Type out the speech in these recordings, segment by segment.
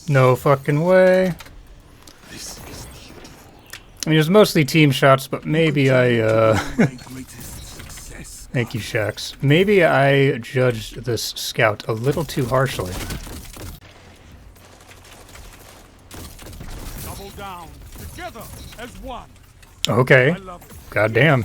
No fucking way. I mean, it was mostly team shots, but maybe Thank you, Shax. Maybe I judged this scout a little too harshly. Double down, together as one. Okay. Goddamn.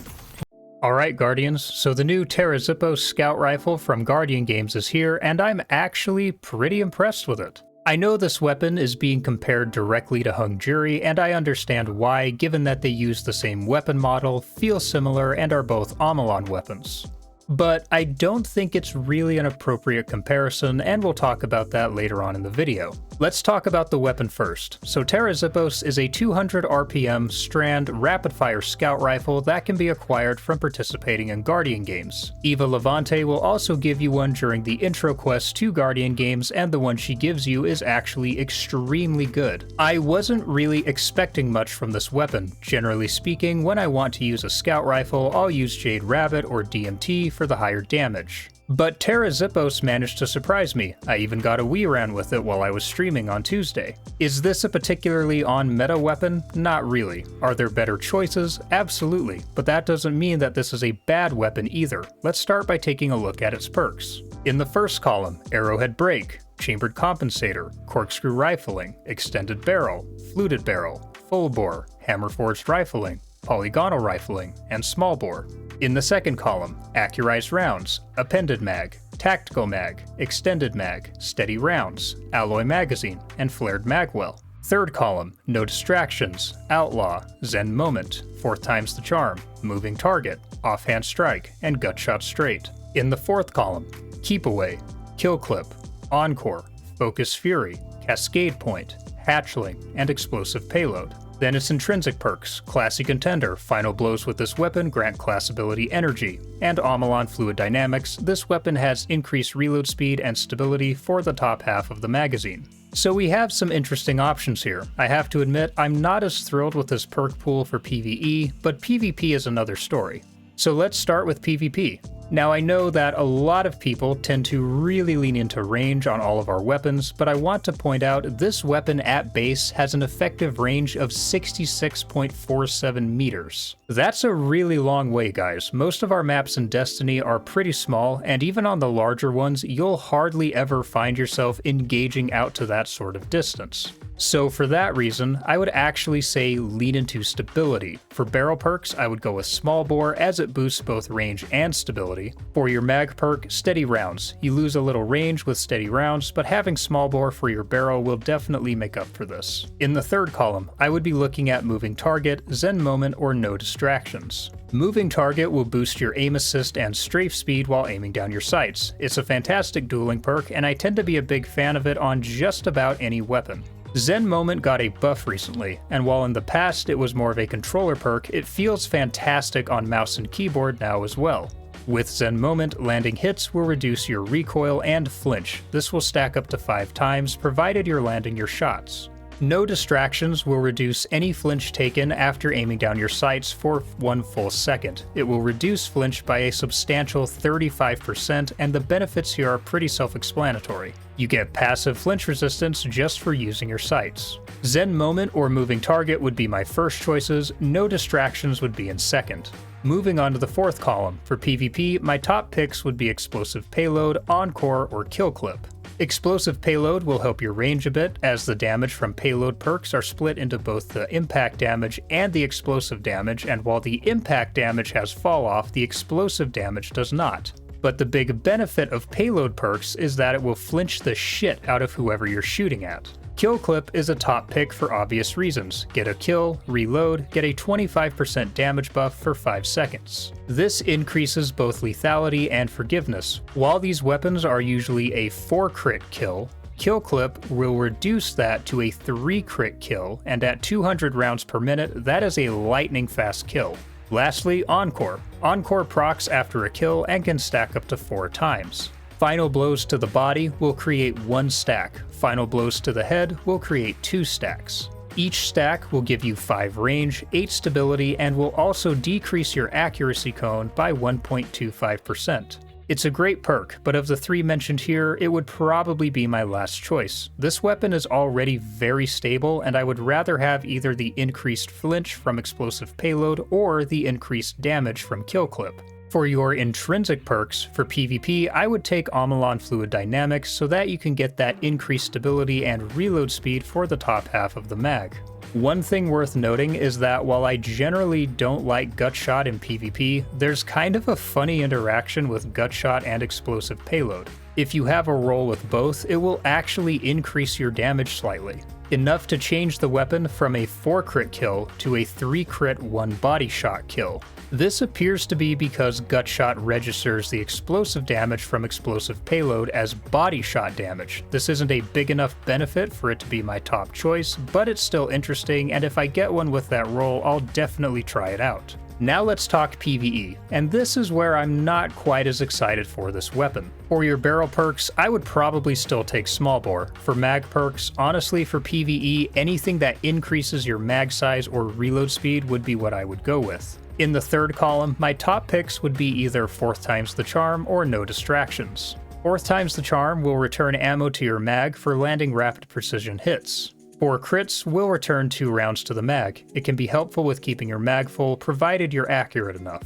Alright, Guardians, so the new Taraxippos scout rifle from Guardian Games is here, and I'm actually pretty impressed with it. I know this weapon is being compared directly to Hung Jury, and I understand why, given that they use the same weapon model, feel similar, and are both Omolon weapons. But I don't think it's really an appropriate comparison, and we'll talk about that later on in the video. Let's talk about the weapon first. So Taraxippos is a 200 RPM strand rapid-fire scout rifle that can be acquired from participating in Guardian Games. Eva Levante will also give you one during the intro quest to Guardian Games, and the one she gives you is actually extremely good. I wasn't really expecting much from this weapon. Generally speaking, when I want to use a scout rifle, I'll use Jade Rabbit or DMT for the higher damage. But Taraxippos managed to surprise me. I even got a wee around with it while I was streaming on Tuesday. Is this a particularly on-meta weapon? Not really. Are there better choices? Absolutely. But that doesn't mean that this is a bad weapon either. Let's start by taking a look at its perks. In the first column, Arrowhead Break, Chambered Compensator, Corkscrew Rifling, Extended Barrel, Fluted Barrel, Full Bore, Hammer Forged Rifling, Polygonal Rifling, and Small Bore. In the second column, Accurized Rounds, Appended Mag, Tactical Mag, Extended Mag, Steady Rounds, Alloy Magazine, and Flared Magwell. Third column, No Distractions, Outlaw, Zen Moment, 4 times the Charm, Moving Target, Offhand Strike, and Gutshot Straight. In the fourth column, Keep Away, Kill Clip, Encore, Focus Fury, Cascade Point, Hatchling, and Explosive Payload. Then its intrinsic perks, Classy Contender, final blows with this weapon grant class ability energy, and Omolon Fluid Dynamics, this weapon has increased reload speed and stability for the top half of the magazine. So we have some interesting options here. I have to admit, I'm not as thrilled with this perk pool for PvE, but PvP is another story. So let's start with PvP. Now I know that a lot of people tend to really lean into range on all of our weapons, but I want to point out this weapon at base has an effective range of 66.47 meters. That's a really long way, guys. Most of our maps in Destiny are pretty small, and even on the larger ones, you'll hardly ever find yourself engaging out to that sort of distance. So for that reason, I would actually say lean into stability. For barrel perks, I would go with Small Bore as it boosts both range and stability. For your mag perk, Steady Rounds. You lose a little range with Steady Rounds, but having Small Bore for your barrel will definitely make up for this. In the third column, I would be looking at Moving Target, Zen Moment, or No Distractions. Moving Target will boost your aim assist and strafe speed while aiming down your sights. It's a fantastic dueling perk, and I tend to be a big fan of it on just about any weapon. Zen Moment got a buff recently, and while in the past it was more of a controller perk, it feels fantastic on mouse and keyboard now as well. With Zen Moment, landing hits will reduce your recoil and flinch. This will stack up to 5 times, provided you're landing your shots. No Distractions will reduce any flinch taken after aiming down your sights for 1 full second. It will reduce flinch by a substantial 35%, and the benefits here are pretty self-explanatory. You get passive flinch resistance just for using your sights. Zen Moment or Moving Target would be my first choices, No Distractions would be in second. Moving on to the fourth column, for PvP, my top picks would be Explosive Payload, Encore, or Kill Clip. Explosive Payload will help your range a bit, as the damage from payload perks are split into both the impact damage and the explosive damage, and while the impact damage has fall off, the explosive damage does not. But the big benefit of payload perks is that it will flinch the shit out of whoever you're shooting at. Kill Clip is a top pick for obvious reasons. Get a kill, reload, get a 25% damage buff for 5 seconds. This increases both lethality and forgiveness. While these weapons are usually a 4 crit kill, Kill Clip will reduce that to a 3 crit kill, and at 200 rounds per minute, that is a lightning fast kill. Lastly, Encore. Encore procs after a kill and can stack up to 4 times. Final blows to the body will create 1 stack. Final blows to the head will create 2 stacks. Each stack will give you 5 range, 8 stability, and will also decrease your accuracy cone by 1.25%. It's a great perk, but of the 3 mentioned here, it would probably be my last choice. This weapon is already very stable, and I would rather have either the increased flinch from explosive payload or the increased damage from kill clip. For your intrinsic perks, for PvP, I would take Omolon Fluid Dynamics so that you can get that increased stability and reload speed for the top half of the mag. One thing worth noting is that while I generally don't like Gutshot in PvP, there's kind of a funny interaction with Gutshot and explosive payload. If you have a roll with both, it will actually increase your damage slightly, enough to change the weapon from a 4 crit kill to a 3 crit 1 body shot kill. This appears to be because Gutshot registers the explosive damage from explosive payload as body shot damage. This isn't a big enough benefit for it to be my top choice, but it's still interesting, and if I get one with that roll, I'll definitely try it out. Now let's talk PvE, and this is where I'm not quite as excited for this weapon. For your barrel perks, I would probably still take small bore. For mag perks, honestly for PvE, anything that increases your mag size or reload speed would be what I would go with. In the third column, my top picks would be either 4th times the charm or no distractions. 4th times the charm will return ammo to your mag for landing rapid precision hits. 4 crits will return 2 rounds to the mag. It can be helpful with keeping your mag full, provided you're accurate enough.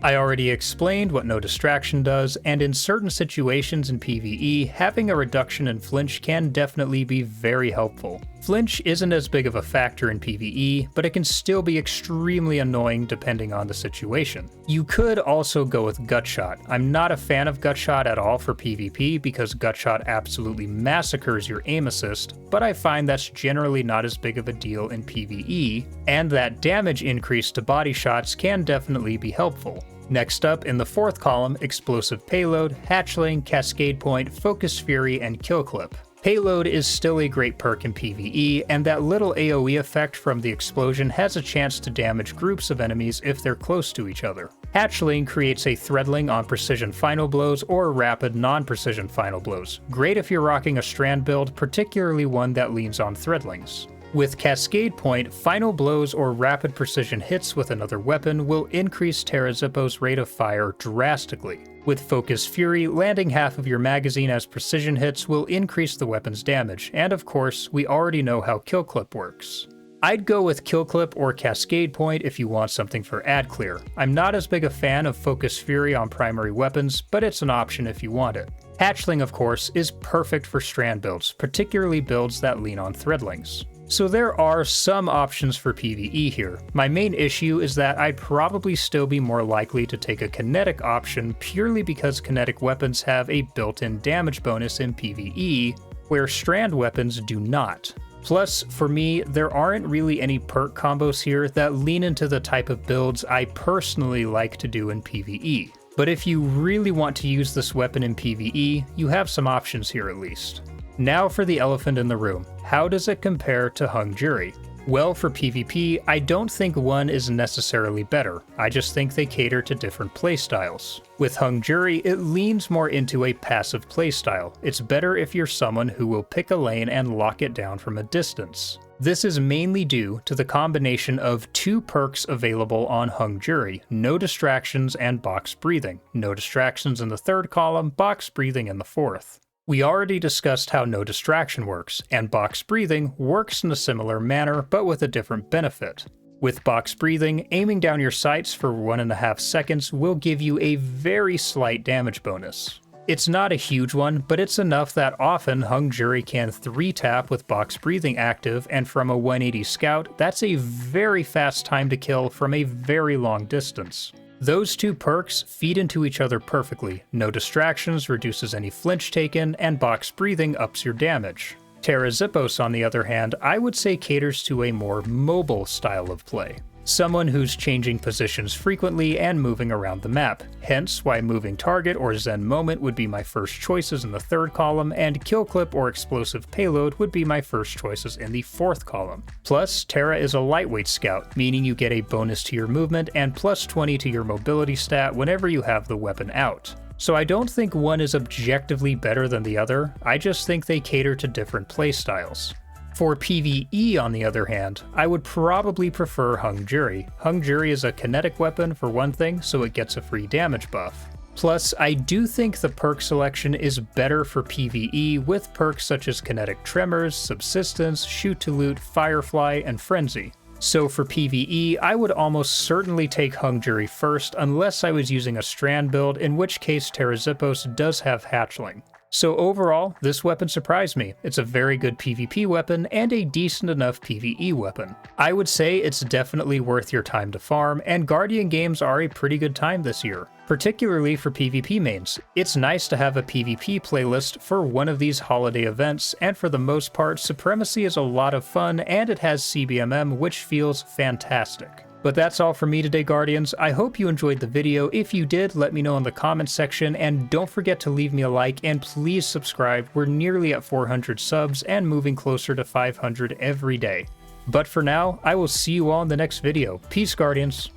I already explained what no distraction does, and in certain situations in PvE, having a reduction in flinch can definitely be very helpful. Flinch isn't as big of a factor in PvE, but it can still be extremely annoying depending on the situation. You could also go with Gutshot. I'm not a fan of Gutshot at all for PvP because Gutshot absolutely massacres your aim assist, but I find that's generally not as big of a deal in PvE, and that damage increase to body shots can definitely be helpful. Next up, in the 4th column, Explosive Payload, Hatchling, Cascade Point, Focus Fury, and Kill Clip. Payload is still a great perk in PvE, and that little AoE effect from the explosion has a chance to damage groups of enemies if they're close to each other. Hatchling creates a threadling on precision final blows or rapid non-precision final blows. Great if you're rocking a strand build, particularly one that leans on threadlings. With Cascade Point, final blows or rapid precision hits with another weapon will increase Taraxippos' rate of fire drastically. With Focus Fury, landing half of your magazine as precision hits will increase the weapon's damage, and of course, we already know how Kill Clip works. I'd go with Kill Clip or Cascade Point if you want something for ad clear. I'm not as big a fan of Focus Fury on primary weapons, but it's an option if you want it. Hatchling, of course, is perfect for strand builds, particularly builds that lean on threadlings. So there are some options for PvE here. My main issue is that I'd probably still be more likely to take a kinetic option purely because kinetic weapons have a built-in damage bonus in PvE, where strand weapons do not. Plus, for me, there aren't really any perk combos here that lean into the type of builds I personally like to do in PvE. But if you really want to use this weapon in PvE, you have some options here at least. Now for the elephant in the room. How does it compare to Hung Jury? Well, for PvP, I don't think one is necessarily better. I just think they cater to different playstyles. With Hung Jury, it leans more into a passive playstyle. It's better if you're someone who will pick a lane and lock it down from a distance. This is mainly due to the combination of 2 perks available on Hung Jury, No Distractions and Box Breathing. No Distractions in the 3rd column, Box Breathing in the 4th. We already discussed how No Distraction works, and Box Breathing works in a similar manner but with a different benefit. With Box Breathing, aiming down your sights for 1.5 seconds will give you a very slight damage bonus. It's not a huge one, but it's enough that often Hung Jury can 3-tap with Box Breathing active, and from a 180 scout, that's a very fast time to kill from a very long distance. Those 2 perks feed into each other perfectly. No Distractions reduces any flinch taken, and Box Breathing ups your damage. Taraxippos, on the other hand, I would say caters to a more mobile style of play. Someone who's changing positions frequently and moving around the map, hence why Moving Target or Zen Moment would be my first choices in the 3rd column, and Kill Clip or Explosive Payload would be my first choices in the 4th column. Plus, Tara is a lightweight scout, meaning you get a bonus to your movement and plus 20 to your mobility stat whenever you have the weapon out. So I don't think one is objectively better than the other, I just think they cater to different playstyles. For PvE, on the other hand, I would probably prefer Hung Jury. Hung Jury is a kinetic weapon for one thing, so it gets a free damage buff. Plus, I do think the perk selection is better for PvE with perks such as Kinetic Tremors, Subsistence, Shoot to Loot, Firefly, and Frenzy. So for PvE, I would almost certainly take Hung Jury first unless I was using a Strand build, in which case Taraxippos does have Hatchling. So overall, this weapon surprised me. It's a very good PvP weapon and a decent enough PvE weapon. I would say it's definitely worth your time to farm, and Guardian games are a pretty good time this year, particularly for PvP mains. It's nice to have a PvP playlist for one of these holiday events, and for the most part, Supremacy is a lot of fun and it has CBMM, which feels fantastic. But that's all from me today, Guardians. I hope you enjoyed the video. If you did, let me know in the comments section, and don't forget to leave me a like, and please subscribe. We're nearly at 400 subs and moving closer to 500 every day. But for now, I will see you all in the next video. Peace, Guardians.